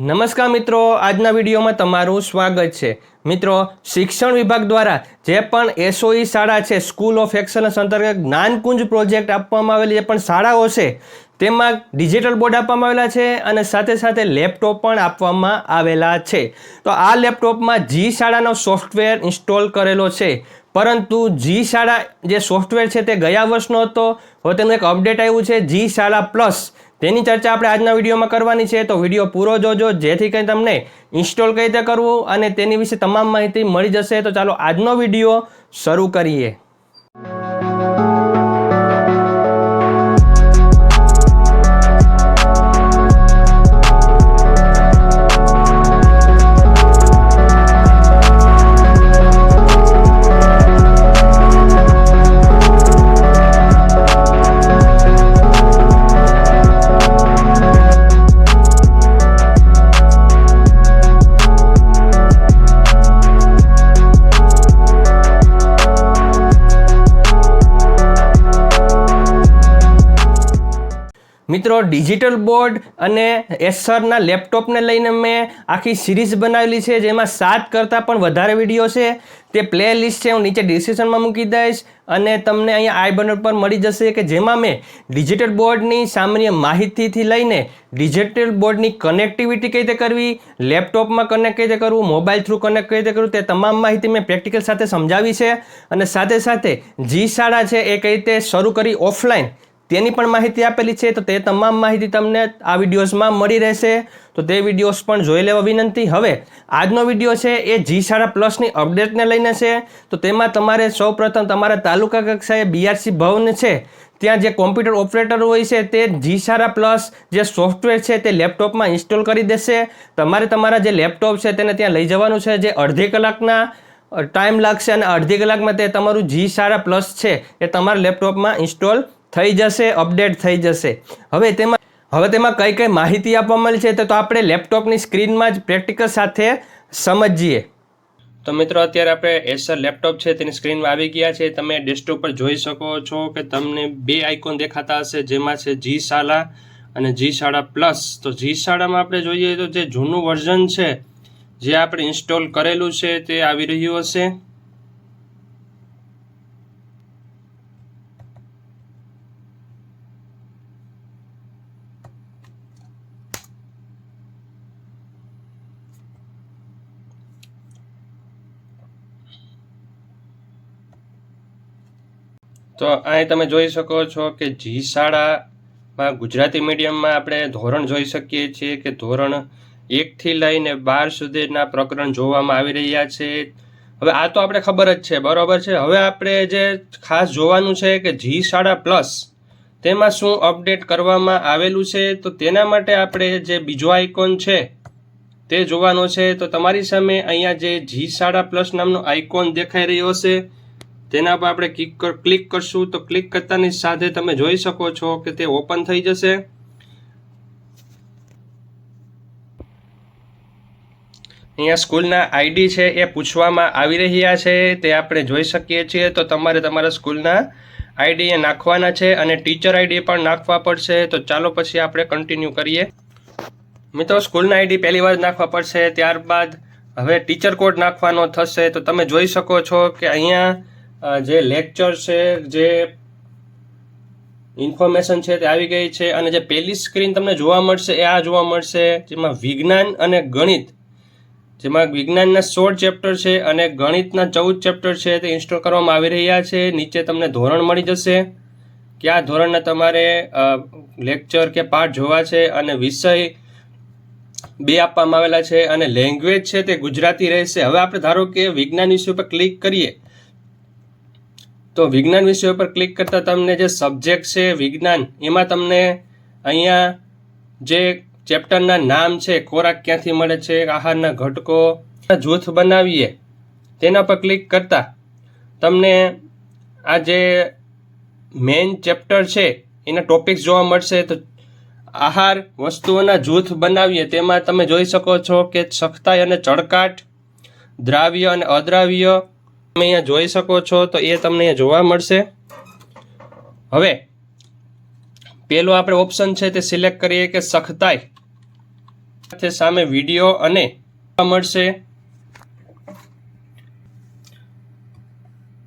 નમસ્કાર મિત્રો, આજના વિડીયોમાં તમારું સ્વાગત છે। મિત્રો, શિક્ષણ વિભાગ દ્વારા જે પણ એસઓઈ શાળા છે, સ્કૂલ ઓફ એક્સલન્સ અંતર્ગત જ્ઞાનકુંજ પ્રોજેક્ટ આપવામાં આવેલી જે પણ શાળાઓ છે તેમાં ડિજિટલ બોર્ડ આપવામાં આવેલા છે અને સાથે સાથે લેપટોપ પણ આપવામાં આવેલા છે। તો આ લેપટોપમાં જી શાળાનો સોફ્ટવેર ઇન્સ્ટોલ કરેલો છે, પરંતુ જી શાળા જે સોફ્ટવેર છે તે ગયા વર્ષનો હતો। હવે તેનું એક અપડેટ આવ્યું છે જી શાળા પ્લસ, તેની ચર્ચા આપણે આજના વિડીયોમાં કરવાની છે। તો વિડીયો પૂરો જોજો, જેથી કરીને તમને ઇન્સ્ટોલ કઈ રીતે કરવું અને તેની વિશે તમામ માહિતી મળી જશે। તો ચાલો આજનો વિડીયો શરૂ કરીએ। મિત્રો, ડિજિટલ બોર્ડ અને એસરના લેપટોપને લઈને મેં આખી સિરીઝ બનાવેલી છે, જેમાં 7 કરતાં પણ વધારે વિડીયો છે। તે પ્લે લિસ્ટ છે, હું નીચે ડિસ્ક્રિપ્શનમાં મૂકી દઈશ અને તમને અહીંયા આઈ બટન પર મળી જશે કે જેમાં મેં ડિજિટલ બોર્ડની સામાન્ય માહિતીથી લઈને ડિજિટલ બોર્ડની કનેક્ટિવિટી કઈ રીતે કરવી, લેપટોપમાં કનેક્ટ કઈ રીતે કરવું, મોબાઈલ થ્રુ કનેક્ટ કઈ રીતે કરવું, તે તમામ માહિતી મેં પ્રેક્ટિકલ સાથે સમજાવી છે। અને સાથે સાથે જી શાળા છે એ કઈ રીતે શરૂ કરી ઓફલાઈન તેની પણ માહિતી આપેલી છે। તો તે તમામ માહિતી તમને આ વિડીયોઝમાં મળી રહેશે, તો તે વિડીયોઝ પણ જોઈ લેવા વિનંતી। હવે આજનો વિડીયો છે એ જી શાળા પ્લસની અપડેટને લઈને છે। તો તેમાં તમારે સૌપ્રથમ તમારા તાલુકા કક્ષાએ બીઆરસી ભવન છે ત્યાં જે કોમ્પ્યુટર ઓપરેટર હોય છે તે જી શાળા પ્લસ જે સોફ્ટવેર છે તે લેપટોપમાં ઇન્સ્ટોલ કરી દેશે। તમારે તમારા જે લેપટોપ છે તેને ત્યાં લઈ જવાનું છે, જે અડધી કલાકના ટાઈમ લાગશે અને અડધી કલાકમાં તે તમારું જી શાળા પ્લસ છે એ તમારા લેપટોપમાં ઇન્સ્ટોલ થઈ જશે, અપડેટ થઈ જશે। હવે તેમાં કઈ કઈ માહિતી આપવામાં આવી છે તો આપણે લેપટોપની સ્ક્રીનમાં જ પ્રેક્ટિકલ સાથે સમજીએ। તો મિત્રો, અત્યારે આપણે એસર લેપટોપ છે તેની સ્ક્રીનમાં આવી ગયા છે। તમે ડેસ્કટોપ પર જોઈ શકો છો કે તમને 2 આઇકોન દેખાતા હશે, જેમાં છે જી શાળા અને જી શાળા પ્લસ। તો જી શાળામાં આપણે જોઈએ તો જે જૂનું વર્ઝન છે જે આપણે ઇન્સ્ટોલ કરેલું છે તે આવી રહ્યું હશે। તો અહીં તમે જોઈ શકો છો કે જી શાળામાં ગુજરાતી મીડિયમમાં આપણે ધોરણ જોઈ શકીએ છીએ કે ધોરણ 1 થી લઈને 12 સુધીના પ્રકરણ જોવામાં આવી રહ્યા છે। હવે આ તો આપણે ખબર જ છે, બરોબર છે। હવે આપણે જે ખાસ જોવાનું છે કે જી શાળા પ્લસ તેમાં શું અપડેટ કરવામાં આવેલું છે, તો તેના માટે આપણે જે બીજો આઇકોન છે તે જોવાનો છે। તો તમારી સામે અહીંયા જે જી શાળા પ્લસ નામનો આઇકોન દેખાઈ રહ્યો હશે તેના પર આપણે ક્લિક કરશું। તો ક્લિક કરતાની સાથે તમે જોઈ શકો છો કે તે ઓપન થઈ જશે। અહીંયા સ્કૂલના આઈડી છે એ પૂછવામાં આવી રહ્યા છે, તે આપણે જોઈ શકીએ છીએ। તો તમારે તમારા સ્કૂલના આઈડી એ નાખવાના છે અને ટીચર આઈડી પણ નાખવા પડશે। તો ચાલો પછી આપણે કન્ટિન્યુ કરીએ। મિત્રો, સ્કૂલના આઈડી પહેલી વાર નાખવા પડશે, ત્યારબાદ હવે ટીચર કોડ નાખવાનો થશે। તો તમે જોઈ શકો છો કે અહીંયા જે લેક્ચર છે, જે ઇન્ફોર્મેશન છે તે આવી ગઈ છે અને જે પહેલી સ્ક્રીન તમને જોવા મળશે એ આ જોવા મળશે, જેમાં વિજ્ઞાન અને ગણિત, જેમાં વિજ્ઞાનના 16 ચેપ્ટર છે અને ગણિતના 14 ચેપ્ટર છે તે ઇન્સ્ટોલ કરવામાં આવી રહ્યા છે। નીચે તમને ધોરણ મળી જશે, કયા ધોરણના તમારે લેક્ચર કે પાઠ જોવા છે અને વિષય 2 આપવામાં આવેલા છે અને લેંગ્વેજ છે તે ગુજરાતી રહેશે। હવે આપણે ધારો કે વિજ્ઞાન વિષય પર ક્લિક કરીએ, તો વિજ્ઞાન વિષય પર ક્લિક કરતાં તમને જે સબ્જેક્ટ છે વિજ્ઞાન, એમાં તમને અહીંયા જે ચેપ્ટરના નામ છે, ખોરાક ક્યાંથી મળે છે, આહારના ઘટકો, જૂથ બનાવીએ તેના પર ક્લિક કરતાં તમને આ જે મેઇન ચેપ્ટર છે એના ટોપિક્સ જોવા મળશે। તો આહાર વસ્તુઓના જૂથ બનાવીએ તેમાં તમે જોઈ શકો છો કે સખ્તાઈ અને ચળકાટ, દ્રાવ્ય અને અદ્રાવ્ય તમે અહીંયા જોઈ શકો છો। તો એ તમને અહીંયા જોવા મળશે। હવે પેલો આપણે ઓપ્શન છે તે સિલેક્ટ કરીએ કે સખ્તાઈ, સાથે સામે વિડીયો અને મળશે.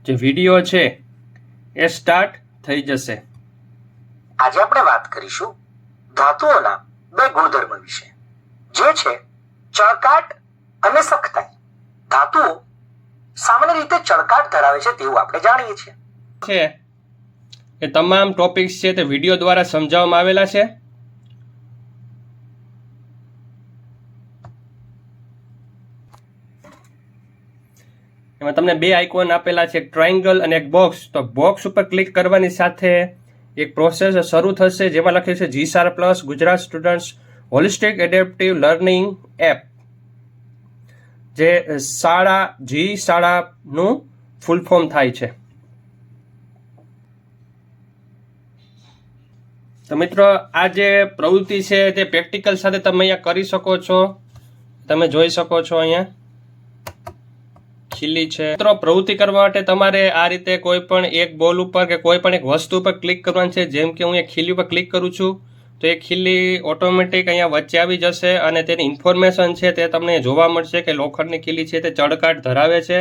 જે વિડીયો છે એ સ્ટાર્ટ થઈ જશે. આજે આપણે વાત કરીશું ધાતુઓના બે ગુણધર્મ વિશે, જે છે ચળકાટ અને સખ્તાઈ. ધાતુઓ સામાન્ય રીતે ચળકાટ ધરાવે છે તેવું આપણે જાણીએ છીએ. એ તમામ ટોપિક્સ છે તે વિડીયો દ્વારા સમજાવવામાં આવેલા છે. એમાં તમને બે આઇકોન આપેલા છે, એક ટ્રાયંગલ અને એક બોક્સ. તો બોક્સ ઉપર ક્લિક કરવાની સાથે એક પ્રોસેસ શરૂ થશે જેમાં લખ્યું છે G++ Gujarat students holistic adaptive learning app, જે શાળાનું ફૂલ ફોર્મ થાય છે. તો મિત્રો આ જે પ્રવૃત્તિ છે તે પ્રેક્ટિકલ સાથે તમે અહીંયા કરી શકો છો. તમે જોઈ શકો છો અહીંયા ખીલી છે. મિત્રો પ્રવૃત્તિ કરવા માટે તમારે આ રીતે કોઈ પણ એક બોલ ઉપર કે કોઈ પણ એક વસ્તુ ઉપર ક્લિક કરવાની છે. જેમ કે હું એક ખીલી ઉપર ક્લિક કરું છું તો એ ખીલી ઓટોમેટિક અહીંયા વચ્ચે આવી જશે અને તેની ઇન્ફોર્મેશન છે તે તમને જોવા મળશે કે લોખંડની ખીલી છે તે ચળકાટ ધરાવે છે.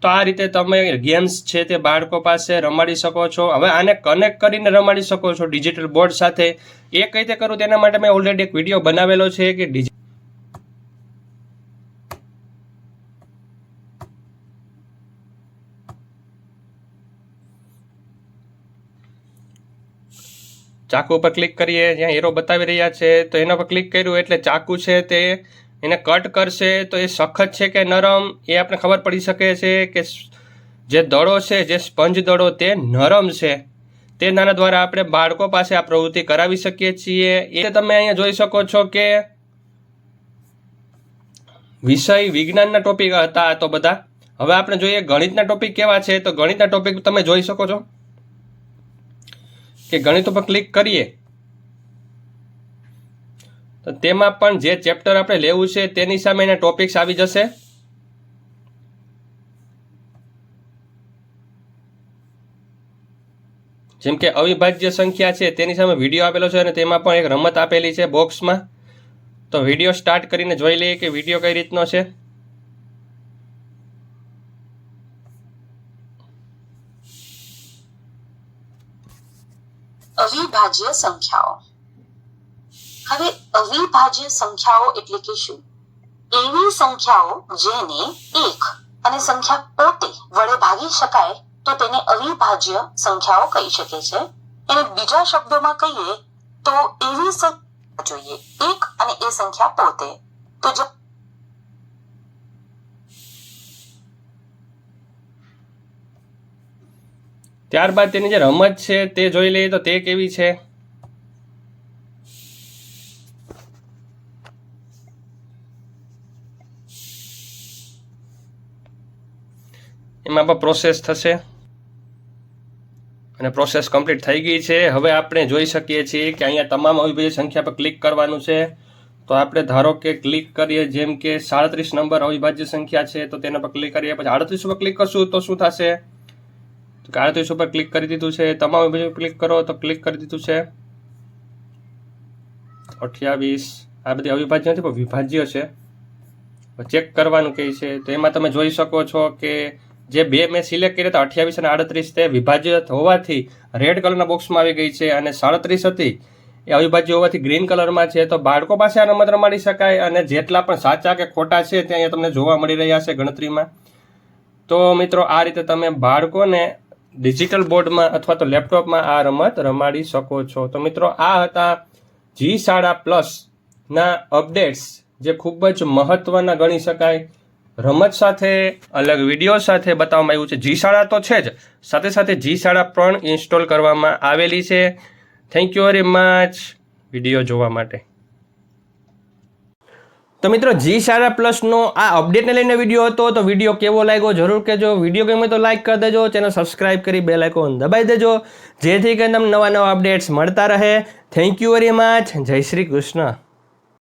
તો આ રીતે તમે ગેમ્સ છે તે બાળકો પાસે રમાડી શકો છો. હવે આને કનેક્ટ કરીને રમાડી શકો છો ડિજિટલ બોર્ડ સાથે. એ કઈ રીતે કરું તેના માટે મેં ઓલરેડી એક વિડીયો બનાવેલો છે કે ચાકુ ઉપર ક્લિક કરીએ, જ્યાં એરો બતાવી રહ્યા છે તો એના પર ક્લિક કર્યું એટલે ચાકુ છે તે એને કટ કરશે. તો એ સખત છે કે નરમ એ આપણે ખબર પડી શકે છે કે જે દડો છે, જે સ્પંજ દડો તે નરમ છે. તે નાના દ્વારા આપણે બાળકો પાસે આ પ્રવૃત્તિ કરાવી શકીએ છીએ. એ તમે અહીંયા જોઈ શકો છો કે વિષય વિજ્ઞાનના ટોપિક હતા તો બધા. હવે આપણે જોઈએ ગણિતના ટોપિક કેવા છે. તો ગણિતના ટોપિક તમે જોઈ શકો છો કે ગણિત ઉપર ક્લિક કરીએ તો તેમાં પણ જે ચેપ્ટર આપણે લેવું છે તેની સામે એના ટોપિક્સ આવી જશે. જેમ કે અવિભાજ્ય સંખ્યા છે તેની સામે વિડીયો આપેલો છે અને તેમાં પણ એક રમત આપેલી છે બોક્સમાં. તો વિડીયો સ્ટાર્ટ કરીને જોઈ લઈએ કે વિડીયો કઈ રીતનો છે. અવિભાજ્ય સંખ્યાઓ. હવે અવિભાજ્ય સંખ્યાઓ એટલે કે શું? એવી સંખ્યાઓ જેને એક અને સંખ્યા પોતે વડે ભાગી શકાય તો તેને અવિભાજ્ય સંખ્યાઓ કહી શકે છે. એને બીજા શબ્દોમાં કહીએ તો એવી જોઈએ એક અને એ સંખ્યા પોતે. તો જો ત્યારબાદ તેની જે રમત છે તે જોઈ લઈએ તો તે કેવી છે. એમાં પણ પ્રોસેસ થશે અને પ્રોસેસ કમ્પ્લીટ થઈ ગઈ છે. હવે આપણે જોઈ શકીએ છીએ કે અહીંયા તમામ અવિભાજ્ય સંખ્યા પર ક્લિક કરવાનું છે. તો આપણે ધારો કે ક્લિક કરીએ, જેમ કે 37 નંબર અવિભાજ્ય સંખ્યા છે તો તેના પર ક્લિક કરીએ. પછી 38 ઉપર ક્લિક કરશું તો શું થશે? 38 ઉપર ક્લિક કરી દીધું છે. તમામ અવિભાજ્ય ક્લિક કરો તો ક્લિક કરી દીધું છે. 28 આ બધી અવિભાજ્ય નથી પણ વિભાજ્ય છે. ચેક કરવાનું કહે છે. તો એમાં તમે જોઈ શકો છો કે જે બે મેં સિલેક્ટ કર્યા હતા 28 અને 38 તે વિભાજ્ય હોવાથી રેડ કલરના બોક્સમાં આવી ગઈ છે અને 37 હતી એ અવિભાજ્ય હોવાથી ગ્રીન કલરમાં છે. તો બાળકો પાસે આ રમત રમાડી શકાય અને જેટલા પણ સાચા કે ખોટા છે તે અહીંયા તમને જોવા મળી રહ્યા છે ગણતરીમાં. તો મિત્રો આ રીતે તમે બાળકોને ડિજિટલ બોર્ડમાં અથવા તો લેપટોપમાં આ રમત રમાડી શકો છો. તો મિત્રો આ હતા G++ના અપડેટ્સ, જે ખૂબ જ મહત્વના ગણી શકાય. રમત સાથે અલગ વિડીયો સાથે બતાવવામાં આવ્યું છે. G તો છે જ, સાથે સાથે G પણ ઇન્સ્ટોલ કરવામાં આવેલી છે. Thank you very much video જોવા માટે. તો મિત્રો G++ નો આ અપડેટને લઈને વિડીયો હતો. તો વિડીયો કેવો લાગ્યો જરૂર કહેજો. વિડીયો ગમે તો લાઈક કરી દેજો, ચેનલ સબસ્ક્રાઈબ કરી બેલ આઇકોન દબાવી દેજો, જેથી કરીને તમને નવા અપડેટ્સ મળતા રહે. Thank you very much. જય શ્રી કૃષ્ણ.